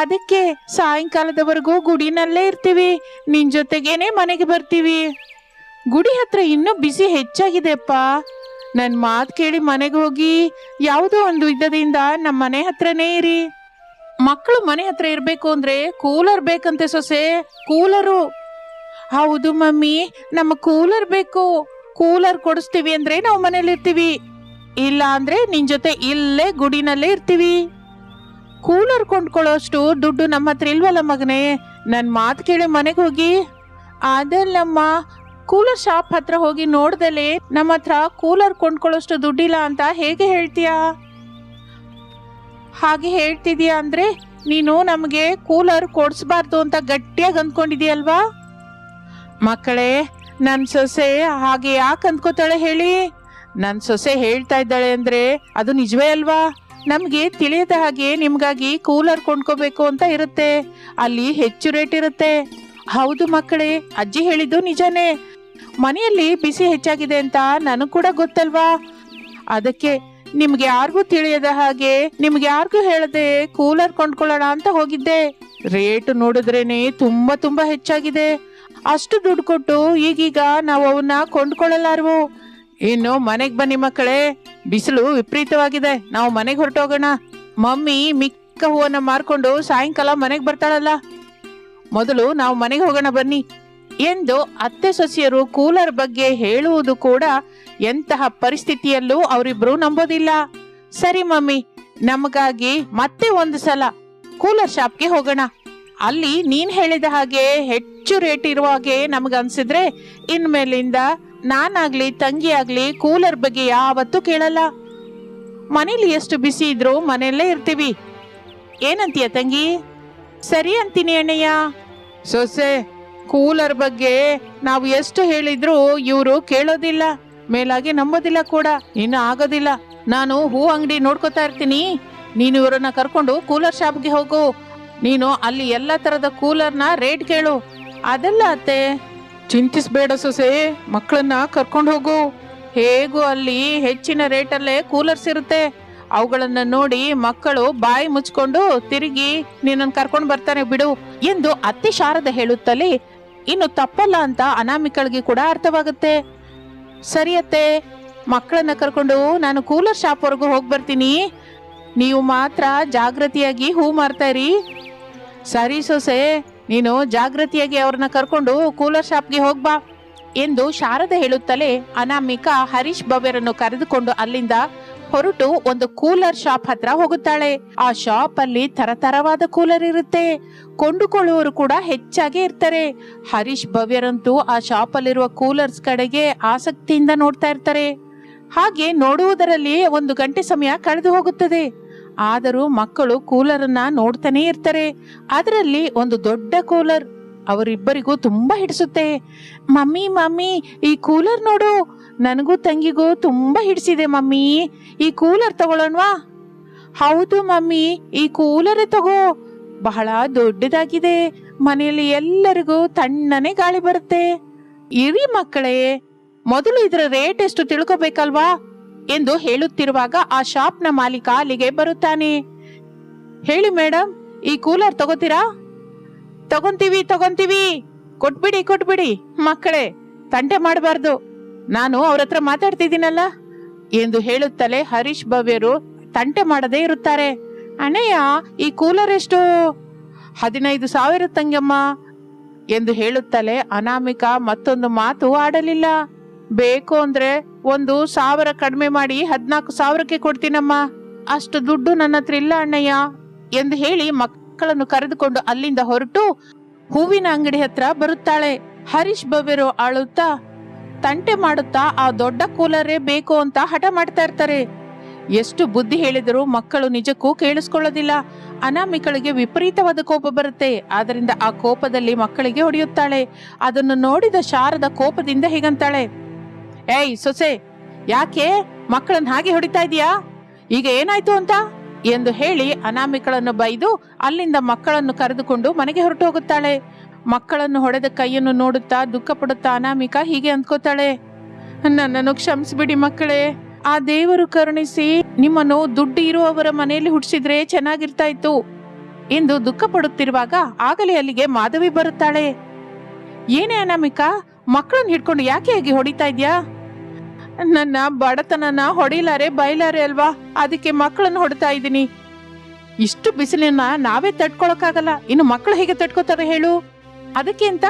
Speaker 1: ಅದಕ್ಕೆ ಸಾಯಂಕಾಲದವರೆಗೂ ಗುಡಿನಲ್ಲೇ ಇರ್ತೀವಿ, ನಿನ್ ಜೊತೆಗೇನೆ ಮನೆಗೆ ಬರ್ತೀವಿ. ಗುಡಿ ಹತ್ರ ಇನ್ನೂ ಬಿಸಿ ಹೆಚ್ಚಾಗಿದೆಪ್ಪ, ನನ್ನ ಮಾತು ಕೇಳಿ ಮನೆಗೆ ಹೋಗಿ ಯಾವುದೋ ಒಂದು ವಿಧದಿಂದ ನಮ್ಮ ಮನೆ ಹತ್ರನೇ ಇರಿ. ಮಕ್ಕಳು ಮನೆ ಹತ್ರ ಇರಬೇಕು ಅಂದ್ರೆ ಕೂಲರ್ ಬೇಕಂತೆ ಸೊಸೆ, ಕೂಲರು. ಹೌದು ಮಮ್ಮಿ, ನಮ್ಮ ಕೂಲರ್ ಬೇಕು. ಕೂಲರ್ ಕೊಡಿಸ್ತೀವಿ ಅಂದ್ರೆ ನಾವು ಮನೇಲಿ ಇರ್ತೀವಿ, ಇಲ್ಲ ಅಂದ್ರೆ ನಿನ್ ಜೊತೆ ಇಲ್ಲೇ ಗುಡಿನಲ್ಲೇ ಇರ್ತೀವಿ. ಕೂಲರ್ ಕೊಂಡ್ಕೊಳ್ಳೋಷ್ಟು ದುಡ್ಡು ನಮ್ಮ ಹತ್ರ ಇಲ್ವಲ್ಲ ಮಗನೇ, ನನ್ನ ಮಾತು ಕೇಳಿ ಮನೆಗೆ ಹೋಗಿ. ಅದಲ್ಲಮ್ಮ, ಕೂಲರ್ ಶಾಪ್ ಹತ್ರ ಹೋಗಿ ನೋಡ್ದಲೆ ನಮ್ಮ ಹತ್ರ ಕೂಲರ್ ಕೊಂಡ್ಕೊಳ್ಳೋಷ್ಟು ದುಡ್ಡಿಲ್ಲ ಅಂತ ಹೇಗೆ ಹೇಳ್ತೀಯಾ? ಹಾಗೆ ಹೇಳ್ತಿದೀಯಾ ಅಂದ್ರೆ ನೀನು ನಮಗೆ ಕೂಲರ್ ಕೊಡಿಸ್ಬಾರ್ದು ಅಂತ ಗಟ್ಟಿಯಾಗಿ ಅಂದ್ಕೊಂಡಿದೀಯಲ್ವಾ? ಮಕ್ಕಳೇ, ನನ್ನ ಸೊಸೆ ಹಾಗೆ ಯಾಕೆ ಅಂದ್ಕೋತಾಳೆ ಹೇಳಿ? ನನ್ನ ಸೊಸೆ ಹೇಳ್ತಾ ಇದ್ದಾಳೆ ಅಂದ್ರೆ ಅದು ನಿಜವೇ ಅಲ್ವಾ? ನಮ್ಗೆ ತಿಳಿಯದ ಹಾಗೆ ನಿಮ್ಗಾಗಿ ಕೂಲರ್ ಕೊಂಡ್ಕೋಬೇಕು ಅಂತ ಇರುತ್ತೆ, ಅಲ್ಲಿ ಹೆಚ್ಚು ರೇಟ್ ಇರುತ್ತೆ. ಹೌದು ಮಕ್ಕಳೇ, ಅಜ್ಜಿ ಹೇಳಿದ್ದು ನಿಜಾನೇ. ಮನೆಯಲ್ಲಿ ಬಿಸಿ ಹೆಚ್ಚಾಗಿದೆ ಅಂತ ನನಗೆ ಕೂಡ ಗೊತ್ತಲ್ವಾ, ಅದಕ್ಕೆ ನಿಮ್ಗೆ ಯಾರಿಗೂ ತಿಳಿಯದ ಹಾಗೆ ನಿಮ್ಗೆ ಯಾರಿಗೂ ಹೇಳದೆ ಕೂಲರ್ ಕೊಂಡ್ಕೊಳ್ಳೋಣ ಅಂತ ಹೋಗಿದ್ದೆ. ರೇಟ್ ನೋಡಿದ್ರೇನೆ ತುಂಬಾ ತುಂಬಾ ಹೆಚ್ಚಾಗಿದೆ. ಅಷ್ಟು ದುಡ್ಡು ಕೊಟ್ಟು ಈಗೀಗ ನಾವು ಅವನ್ನ ಕೊಂಡ್ಕೊಳ್ಳಲಾರವು. ಇನ್ನು ಮನೆಗೆ ಬನ್ನಿ ಮಕ್ಕಳೇ, ಬಿಸಿಲು ವಿಪರೀತವಾಗಿದೆ, ನಾವು ಮನೆಗೆ ಹೊರಟೋಗೋಣ. ಮಮ್ಮಿ ಮಿಕ್ಕ ಹೂವನ್ನ ಮಾರ್ಕೊಂಡು ಸಾಯಂಕಾಲ ಮನೆಗೆ ಬರ್ತಾಳಲ್ಲ, ಮೊದಲು ನಾವು ಮನೆಗೆ ಹೋಗೋಣ ಬನ್ನಿ ಎಂದು ಅತ್ತೆ ಸೊಸೆಯರು ಕೂಲರ್ ಬಗ್ಗೆ ಹೇಳುವುದು ಕೂಡ ಎಂತಹ ಪರಿಸ್ಥಿತಿಯಲ್ಲೂ ಅವರಿಬ್ರು ನಂಬೋದಿಲ್ಲ. ಸರಿ ಮಮ್ಮಿ, ನಮಗಾಗಿ ಮತ್ತೆ ಒಂದು ಸಲ ಕೂಲರ್ ಶಾಪ್ಗೆ ಹೋಗೋಣ. ಅಲ್ಲಿ ನೀನ್ ಹೇಳಿದ ಹಾಗೆ ಹೆಚ್ಚು ರೇಟ್ ಇರುವ ಹಾಗೆ ನಮಗನ್ಸಿದ್ರೆ ಇನ್ಮೇಲಿಂದ ನಾನಾಗ್ಲಿ ತಂಗಿ ಆಗ್ಲಿ ಕೂಲರ್ ಬಗ್ಗೆ ಯಾವತ್ತೂ ಕೇಳಲ್ಲ. ಮನೇಲಿ ಎಷ್ಟು ಬಿಸಿ ಇದ್ರು ಮನೆಯಲ್ಲೇ ಇರ್ತೀವಿ. ಏನಂತೀಯ ತಂಗಿ? ಸರಿ ಅಂತೀನಿ ಅಣ್ಣಯ್ಯ. ಸೊಸೆ, ಕೂಲರ್ ಬಗ್ಗೆ ನಾವು ಎಷ್ಟು ಹೇಳಿದ್ರು ಇವರು ಕೇಳೋದಿಲ್ಲ, ಮೇಲಾಗಿ ನಂಬೋದಿಲ್ಲ ಕೂಡ. ಇನ್ನು ಆಗೋದಿಲ್ಲ. ನಾನು ಹೂ ಅಂಗಡಿ ನೋಡ್ಕೋತಾ ಇರ್ತೀನಿ, ನೀನು ಇವರನ್ನ ಕರ್ಕೊಂಡು ಕೂಲರ್ ಶಾಪ್ಗೆ ಹೋಗು. ನೀನು ಅಲ್ಲಿ ಎಲ್ಲ ತರದ ಕೂಲರ್ನ ರೇಟ್ ಕೇಳು. ಅದಲ್ಲ ಅತ್ತೆ, ಚಿಂತಿಸ್ಬೇಡ ಸೊಸೆ, ಮಕ್ಕಳನ್ನ ಕರ್ಕೊಂಡು ಹೋಗು. ಹೇಗೂ ಅಲ್ಲಿ ಹೆಚ್ಚಿನ ರೇಟಲ್ಲೇ ಕೂಲರ್ಸ್ ಇರುತ್ತೆ, ಅವುಗಳನ್ನ ನೋಡಿ ಮಕ್ಕಳು ಬಾಯಿ ಮುಚ್ಕೊಂಡು ತಿರುಗಿ ನಿನ್ನನ್ನು ಕರ್ಕೊಂಡು ಬರ್ತಾರೆ ಬಿಡು ಎಂದು ಅತ್ತೆ ಶಾರದ ಹೇಳುತ್ತಲೇ ಇನ್ನು ತಪ್ಪಲ್ಲ ಅಂತ ಅನಾಮಿಕಳಿಗೆ ಕೂಡ ಅರ್ಥವಾಗುತ್ತೆ. ಸರಿಯತ್ತೆ, ಮಕ್ಕಳನ್ನ ಕರ್ಕೊಂಡು ನಾನು ಕೂಲರ್ ಶಾಪ್ ವರೆಗೂ ಹೋಗಿ ಬರ್ತೀನಿ. ನೀವು ಮಾತ್ರ ಜಾಗೃತಿಯಾಗಿ ಹೂ ಮಾರ್ತಾ ಇರಿ. ಸರಿ ಸೊಸೆ, ನೀನು ಜಾಗೃತಿಯಾಗಿ ಅವ್ರನ್ನ ಕರ್ಕೊಂಡು ಕೂಲರ್ ಶಾಪ್ಗೆ ಹೋಗ್ಬಾ ಎಂದು ಶಾರದೆ ಹೇಳುತ್ತಲೇ ಅನಾಮಿಕಾ ಹರೀಶ್ ಭವ್ಯರನ್ನು ಕರೆದುಕೊಂಡು ಅಲ್ಲಿಂದ ಹೊರಟು ಒಂದು ಕೂಲರ್ ಶಾಪ್ ಹತ್ರ ಹೋಗುತ್ತಾಳೆ. ಆ ಶಾಪ್ ಅಲ್ಲಿ ತರತರವಾದ ಕೂಲರ್ ಇರುತ್ತೆ. ಕೊಂಡುಕೊಳ್ಳುವವರು ಕೂಡ ಹೆಚ್ಚಾಗಿ ಇರ್ತಾರೆ. ಹರೀಶ್ ಭವ್ಯರಂತೂ ಆ ಶಾಪ್ ಅಲ್ಲಿರುವ ಕೂಲರ್ಸ್ ಕಡೆಗೆ ಆಸಕ್ತಿಯಿಂದ ನೋಡ್ತಾ ಇರ್ತಾರೆ. ಹಾಗೆ ನೋಡುವುದರಲ್ಲಿ 1 ಗಂಟೆ ಸಮಯ ಕಳೆದು ಹೋಗುತ್ತದೆ. ಆದರೂ ಮಕ್ಕಳು ಕೂಲರ್ ಅನ್ನ ನೋಡ್ತಾನೆ ಇರ್ತಾರೆ. ಅದರಲ್ಲಿ ಒಂದು ದೊಡ್ಡ ಕೂಲರ್ ಅವರಿಬ್ಬರಿಗೂ ತುಂಬಾ ಹಿಡಿಸುತ್ತೆ. ಮಮ್ಮಿ ಮಮ್ಮಿ, ಈ ಕೂಲರ್ ನೋಡು, ನನಗೂ ತಂಗಿಗೂ ತುಂಬಾ ಹಿಡಿಸಿದೆ ಮಮ್ಮಿ. ಈ ಕೂಲರ್ ತಗೊಳ್ಳೋಣವಾ? ಹೌದು ಮಮ್ಮಿ, ಈ ಕೂಲರೇ ತಗೋ. ಬಹಳ ದೊಡ್ಡದಾಗಿದೆ, ಮನೆಯಲ್ಲಿ ಎಲ್ಲರಿಗೂ ತಣ್ಣನೆ ಗಾಳಿ ಬರುತ್ತೆ. ಇರಿ ಮಕ್ಕಳೇ, ಮೊದಲು ಇದರ ರೇಟ್ ಎಷ್ಟು ತಿಳ್ಕೊಬೇಕಲ್ವಾ ಎಂದು ಹೇಳುತ್ತಿರುವಾಗ ಆ ಶಾಪ್ನ ಮಾಲೀಕ ಅಲ್ಲಿಗೆ ಬರುತ್ತಾನೆ. ಹೇಳಿ ಮೇಡಮ್, ಈ ಕೂಲರ್ ತಗೋತೀರಾ? ತಗೊಂತೀವಿ. ಕೊಟ್ಬಿಡಿ ಮಕ್ಕಳೇ, ತಂಟೆ ಮಾಡಬಾರ್ದು, ನಾನು ಅವ್ರ ಹತ್ರ ಮಾತಾಡ್ತಿದ್ದೀನಲ್ಲ ಎಂದು ಹೇಳುತ್ತಲೇ ಹರೀಶ್ ಭವ್ಯರು ತಂಟೆ ಮಾಡದೇ ಇರುತ್ತಾರೆ. ಅಣ್ಣಯ್ಯ, ಈ ಕೂಲರ್ ಎಷ್ಟು? 15,000 ತಂಗಮ್ಮ ಎಂದು ಹೇಳುತ್ತಲೇ ಅನಾಮಿಕಾ ಮತ್ತೊಂದು ಮಾತು ಆಡಲಿಲ್ಲ. ಬೇಕು ಅಂದ್ರೆ 1,000 ಕಡಿಮೆ ಮಾಡಿ 14,000ಕ್ಕೆ ಕೊಡ್ತೀನಮ್ಮ. ಅಷ್ಟು ದುಡ್ಡು ನನ್ನ ಹತ್ರ ಇಲ್ಲ ಅಣ್ಣಯ್ಯ ಎಂದು ಹೇಳಿ ಮಕ್ಕಳನ್ನು ಕರೆದುಕೊಂಡು ಅಲ್ಲಿಂದ ಹೊರಟು ಹೂವಿನ ಅಂಗಡಿ ಹತ್ರ ಬರುತ್ತಾಳೆ. ಹರೀಶ್ ಭವ್ಯರು ಆಳುತ್ತಾ ತಂಟೆ ಮಾಡುತ್ತಾ ಆ ದೊಡ್ಡ ಕೂಲರೇ ಬೇಕು ಅಂತ ಹಠ ಮಾಡ್ತಾ ಇರ್ತಾರೆ. ಎಷ್ಟು ಬುದ್ಧಿ ಹೇಳಿದರೂ ಮಕ್ಕಳು ನಿಜಕ್ಕೂ ಕೇಳಿಸ್ಕೊಳ್ಳೋದಿಲ್ಲ. ಅನಾಮಿಕಳಿಗೆ ವಿಪರೀತವಾದ ಕೋಪ ಬರುತ್ತೆ. ಆದ್ದರಿಂದ ಆ ಕೋಪದಲ್ಲಿ ಮಕ್ಕಳಿಗೆ ಹೊಡೆಯುತ್ತಾಳೆ. ಅದನ್ನು ನೋಡಿದ ಶಾರದ ಕೋಪದಿಂದ ಹೀಗಂತಾಳೆ, ಏಯ್ ಸೊಸೆ, ಯಾಕೆ ಮಕ್ಕಳನ್ನ ಹಾಗೆ ಹೊಡಿತಾ ಇದೀಯಾ? ಈಗ ಏನಾಯ್ತು ಅಂತ ಎಂದು ಹೇಳಿ ಅನಾಮಿಕಳನ್ನು ಬೈದು ಅಲ್ಲಿಂದ ಮಕ್ಕಳನ್ನು ಕರೆದುಕೊಂಡು ಮನೆಗೆ ಹೊರಟು ಹೋಗುತ್ತಾಳೆ. ಮಕ್ಕಳನ್ನು ಹೊಡೆದ ಕೈಯನ್ನು ನೋಡುತ್ತಾ ದುಃಖ ಪಡುತ್ತಾ ಅನಾಮಿಕಾ ಹೀಗೆ ಅಂದ್ಕೋತಾಳೆ, ನನ್ನನ್ನು ಕ್ಷಮಿಸಿಬಿಡಿ ಮಕ್ಕಳೇ. ಆ ದೇವರು ಕರುಣಿಸಿ ನಿಮ್ಮನ್ನು ದುಡ್ಡು ಇರುವವರ ಮನೆಯಲ್ಲಿ ಹುಟ್ಟಿಸಿದ್ರೆ ಚೆನ್ನಾಗಿರ್ತಾ ಇತ್ತು ಎಂದು ದುಃಖ ಪಡುತ್ತಿರುವಾಗ ಆಗಲೇ ಅಲ್ಲಿಗೆ ಮಾಧವಿ ಬರುತ್ತಾಳೆ. ಏನೇ ಅನಾಮಿಕಾ, ಮಕ್ಕಳನ್ನ ಹಿಡ್ಕೊಂಡು ಯಾಕೆ ಹೇಗೆ ಹೊಡಿತಾ ಇದ್ಯಾ? ನನ್ನ ಬಡತನನ ಹೊಡಿಲಾರೆ ಬೈಲಾರೆ ಅಲ್ವಾ, ಅದಕ್ಕೆ ಮಕ್ಕಳನ್ನು ಹೊಡಿತಾ ಇದ್ದೀನಿ. ಇಷ್ಟು ಬಿಸಿಲನ್ನ ನಾವೇ ತಡ್ಕೊಳಕ್ಕಾಗಲ್ಲ, ಇನ್ನು ಮಕ್ಕಳು ಹೇಗೆ ತಡ್ಕೋತಾರೆ ಹೇಳು? ಅದಕ್ಕೆ ಅಂತ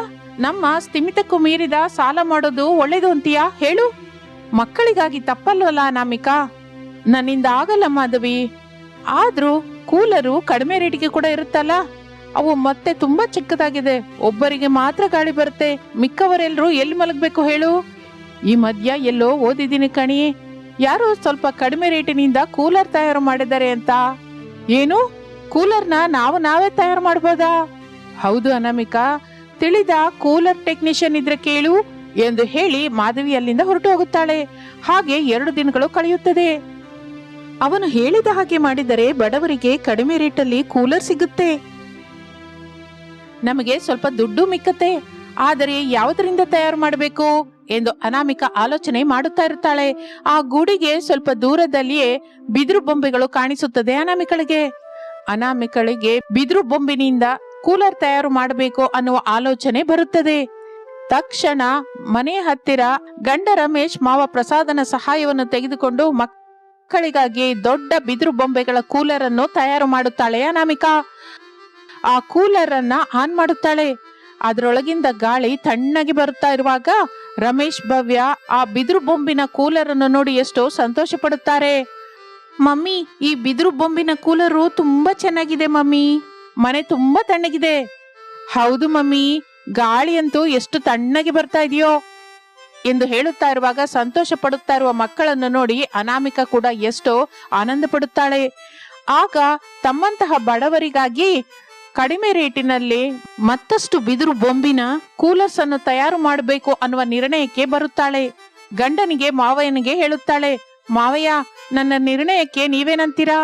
Speaker 1: ನಮ್ಮ ಸ್ಥಿಮಿತಕ್ಕೂ ಮೀರಿದ ಸಾಲ ಮಾಡೋದು ಒಳ್ಳೇದು ಅಂತೀಯಾ ಹೇಳು? ಮಕ್ಕಳಿಗಾಗಿ ತಪ್ಪಲ್ವಲ್ಲ ಅನಾಮಿಕಾ? ನನ್ನಿಂದ ಆಗಲ್ಲ ಮಾಧವಿ. ಆದ್ರೂ ಕೂಲರು ಕಡಿಮೆ ರೇಟಿಗೆ ಕೂಡ ಇರುತ್ತಲ್ಲ, ಅವು ಮತ್ತೆ ತುಂಬಾ ಚಿಕ್ಕದಾಗಿದೆ. ಒಬ್ಬರಿಗೆ ಮಾತ್ರ ಗಾಳಿ ಬರುತ್ತೆ, ಮಿಕ್ಕವರೆಲ್ಲರೂ ಎಲ್ಲಿ ಮಲಗಬೇಕು ಹೇಳು? ಈ ಮಧ್ಯ ಎಲ್ಲೋ ಓದಿದ್ದೀನಿ ಕಣಿ, ಯಾರು ಸ್ವಲ್ಪ ಕಡಿಮೆ ರೇಟಿನಿಂದ ಕೂಲರ್ ತಯಾರು ಮಾಡಿದ್ದಾರೆ ಅಂತ. ಏನು, ಕೂಲರ್ನ ನಾವೇ ತಯಾರು ಮಾಡಬಹುದಾ? ಹೌದು ಅನಾಮಿಕಾ, ತಿಳಿದ ಕೂಲರ್ ಟೆಕ್ನಿಷಿಯನ್ ಇದ್ರೆ ಕೇಳು ಎಂದು ಹೇಳಿ ಮಾಧವಿ ಅಲ್ಲಿಂದ ಹೊರಟು ಹೋಗುತ್ತಾಳೆ. ಹಾಗೆ 2 ದಿನಗಳು ಕಳೆಯುತ್ತದೆ. ಅವನು ಹೇಳಿದ ಹಾಗೆ ಮಾಡಿದರೆ ಬಡವರಿಗೆ ಕಡಿಮೆ ರೇಟಲ್ಲಿ ಕೂಲರ್ ಸಿಗುತ್ತೆ, ನಮಗೆ ಸ್ವಲ್ಪ ದುಡ್ಡು ಮಿಕ್ಕತ್ತೆ. ಆದರೆ ಯಾವುದರಿಂದ ತಯಾರು ಮಾಡಬೇಕು ಎಂದು ಅನಾಮಿಕಾ ಆಲೋಚನೆ ಮಾಡುತ್ತಾ ಇರುತ್ತಾಳೆ. ಆ ಗೂಡಿಗೆ ಸ್ವಲ್ಪ ದೂರದಲ್ಲಿಯೇ ಬಿದಿರು ಬೊಂಬೆಗಳು ಕಾಣಿಸುತ್ತದೆ ಅನಾಮಿಕಳಿಗೆ ಬಿದಿರು ಬೊಂಬಿನಿಂದ ಕೂಲರ್ ತಯಾರು ಮಾಡಬೇಕು ಅನ್ನುವ ಆಲೋಚನೆ ಬರುತ್ತದೆ. ತಕ್ಷಣ ಮನೆ ಹತ್ತಿರ ಗಂಡ ರಮೇಶ್ ಮಾವ ಪ್ರಸಾದನ ಸಹಾಯವನ್ನು ತೆಗೆದುಕೊಂಡು ಮಕ್ಕಳಿಗಾಗಿ ದೊಡ್ಡ ಬಿದಿರು ಬೊಂಬೆಗಳ ಕೂಲರ್ ಅನ್ನು ತಯಾರು ಮಾಡುತ್ತಾಳೆ ಅನಾಮಿಕಾ. ಆ ಕೂಲರ್ ಅನ್ನ ಆನ್ ಮಾಡುತ್ತಾಳೆ. ಅದರೊಳಗಿಂದ ಗಾಳಿ ತಣ್ಣಗೆ ಬರುತ್ತಾ ಇರುವಾಗ ರಮೇಶ್ ಭವ್ಯ ಆ ಬಿದಿರು ಬೊಂಬಿನ ಕೂಲರ್ ಅನ್ನು ನೋಡಿ ಎಷ್ಟೋ ಸಂತೋಷ ಪಡುತ್ತಾರೆ. ಮಮ್ಮಿ, ಈ ಬಿದಿರು ಬೊಂಬಿನ ಕೂಲರು ತುಂಬಾ ಚೆನ್ನಾಗಿದೆ ಮಮ್ಮಿ, ಮನೆ ತುಂಬಾ ತಣ್ಣಗಿದೆ. ಹೌದು ಮಮ್ಮಿ, ಗಾಳಿ ಅಂತೂ ಎಷ್ಟು ತಣ್ಣಗೆ ಬರ್ತಾ ಇದೆಯೋ ಎಂದು ಹೇಳುತ್ತಾ ಇರುವಾಗ ಸಂತೋಷ ಪಡುತ್ತಾ ಇರುವ ಮಕ್ಕಳನ್ನು ನೋಡಿ ಅನಾಮಿಕಾ ಕೂಡ ಎಷ್ಟೋ ಆನಂದ ಪಡುತ್ತಾಳೆ. ಆಗ ತಮ್ಮಂತಹ ಬಡವರಿಗಾಗಿ ಕಡಿಮೆ ರೇಟಿನಲ್ಲಿ ಮತ್ತಷ್ಟು ಬಿದಿರು ಬೊಂಬಿನ ಕೂಲರ್ಸ್ ಅನ್ನು ತಯಾರು ಮಾಡಬೇಕು ಅನ್ನುವ ನಿರ್ಣಯಕ್ಕೆ ಬರುತ್ತಾಳೆ. ಗಂಡನಿಗೆ ಮಾವಯ್ಯನಿಗೆ ಹೇಳುತ್ತಾಳೆ, ಮಾವಯ್ಯ, ನನ್ನ ನಿರ್ಣಯಕ್ಕೆ ನೀವೇನಂತೀರಾ?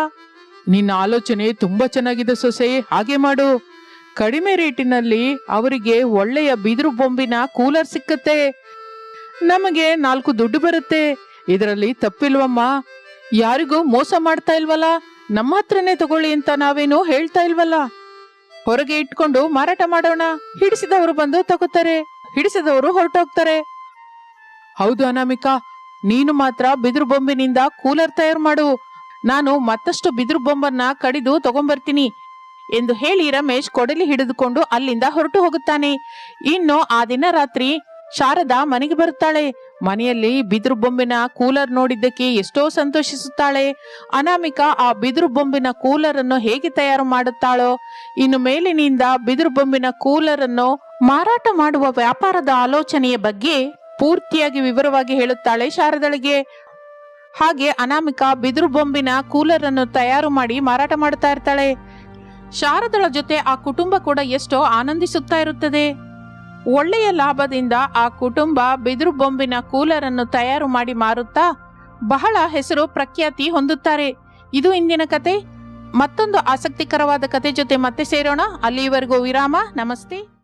Speaker 1: ನಿನ್ನ ಆಲೋಚನೆ ತುಂಬಾ ಚೆನ್ನಾಗಿದೆ ಸೊಸೆ, ಹಾಗೆ ಮಾಡು. ಕಡಿಮೆ ರೇಟಿನಲ್ಲಿ ಅವರಿಗೆ ಒಳ್ಳೆಯ ಬಿದಿರು ಬೊಂಬಿನ ಕೂಲರ್ ಸಿಕ್ಕತ್ತೆ, ನಮಗೆ 4 ದುಡ್ಡು ಬರುತ್ತೆ. ಇದರಲ್ಲಿ ತಪ್ಪಿಲ್ವಮ್ಮ, ಯಾರಿಗೂ ಮೋಸ ಮಾಡ್ತಾ ಇಲ್ವಲ್ಲ, ನಮ್ಮ ಹತ್ರನೇ ತಗೊಳ್ಳಿ ಅಂತ ನಾವೇನು ಹೇಳ್ತಾ ಇಲ್ವಲ್ಲ. ಹೊರಗೆ ಇಟ್ಕೊಂಡು ಮಾರಾಟ ಮಾಡೋಣ. ಹಿಡಿಸಿದವರು ಬಂದು ತಗೋತಾರೆ, ಹಿಡಿಸಿದವರು ಹೊರಟೋಗ್ತಾರೆ. ಹೌದು ಅನಾಮಿಕಾ, ನೀನು ಮಾತ್ರ ಬಿದಿರು ಬೊಂಬಿನಿಂದ ಕೂಲರ್ ತಯಾರು ಮಾಡು. ನಾನು ಮತ್ತಷ್ಟು ಬಿದಿರು ಬೊಂಬನ್ನ ಕಡಿದು ತಗೊಂಡ್ಬರ್ತೀನಿ ಎಂದು ಹೇಳಿ ರಮೇಶ್ ಕೊಡಲಿ ಹಿಡಿದುಕೊಂಡು ಅಲ್ಲಿಂದ ಹೊರಟು ಹೋಗುತ್ತಾನೆ. ಇನ್ನು ಆ ದಿನ ರಾತ್ರಿ ಶಾರದಾ ಮನೆಗೆ ಬರುತ್ತಾಳೆ. ಮನೆಯಲ್ಲಿ ಬಿದಿರು ಬೊಂಬಿನ ಕೂಲರ್ ನೋಡಿದ್ದಕ್ಕೆ ಎಷ್ಟೋ ಸಂತೋಷಿಸುತ್ತಾಳೆ. ಅನಾಮಿಕಾ ಆ ಬಿದಿರು ಬೊಂಬಿನ ಕೂಲರ್ ಅನ್ನು ಹೇಗೆ ತಯಾರು ಮಾಡುತ್ತಾಳೋ, ಇನ್ನು ಮೇಲಿನಿಂದ ಬಿದಿರು ಬೊಂಬಿನ ಕೂಲರ್ ಅನ್ನು ಮಾರಾಟ ಮಾಡುವ ವ್ಯಾಪಾರದ ಆಲೋಚನೆಯ ಬಗ್ಗೆ ಪೂರ್ತಿಯಾಗಿ ವಿವರವಾಗಿ ಹೇಳುತ್ತಾಳೆ ಶಾರದಳಿಗೆ. ಹಾಗೆ ಅನಾಮಿಕಾ ಬಿದಿರು ಬೊಂಬಿನ ಕೂಲರ್ ಅನ್ನು ತಯಾರು ಮಾಡಿ ಮಾರಾಟ ಮಾಡ್ತಾ ಇರ್ತಾಳೆ. ಶಾರದಳ ಜೊತೆ ಆ ಕುಟುಂಬ ಕೂಡ ಎಷ್ಟೋ ಆನಂದಿಸುತ್ತಾ ಇರುತ್ತದೆ. ಒಳ್ಳೆಯ ಲಾಭದಿಂದ ಆ ಕುಟುಂಬ ಬಿದಿರು ಬೊಂಬಿನ ಕೂಲರ್ ಅನ್ನು ತಯಾರು ಮಾಡಿ ಮಾರುತ್ತಾ ಬಹಳ ಹೆಸರು ಪ್ರಖ್ಯಾತಿ ಹೊಂದುತ್ತಾರೆ. ಇದು ಇಂದಿನ ಕತೆ. ಮತ್ತೊಂದು ಆಸಕ್ತಿಕರವಾದ ಕತೆ ಜೊತೆ ಮತ್ತೆ ಸೇರೋಣ. ಅಲ್ಲಿವರೆಗೂ ವಿರಾಮ. ನಮಸ್ತೆ.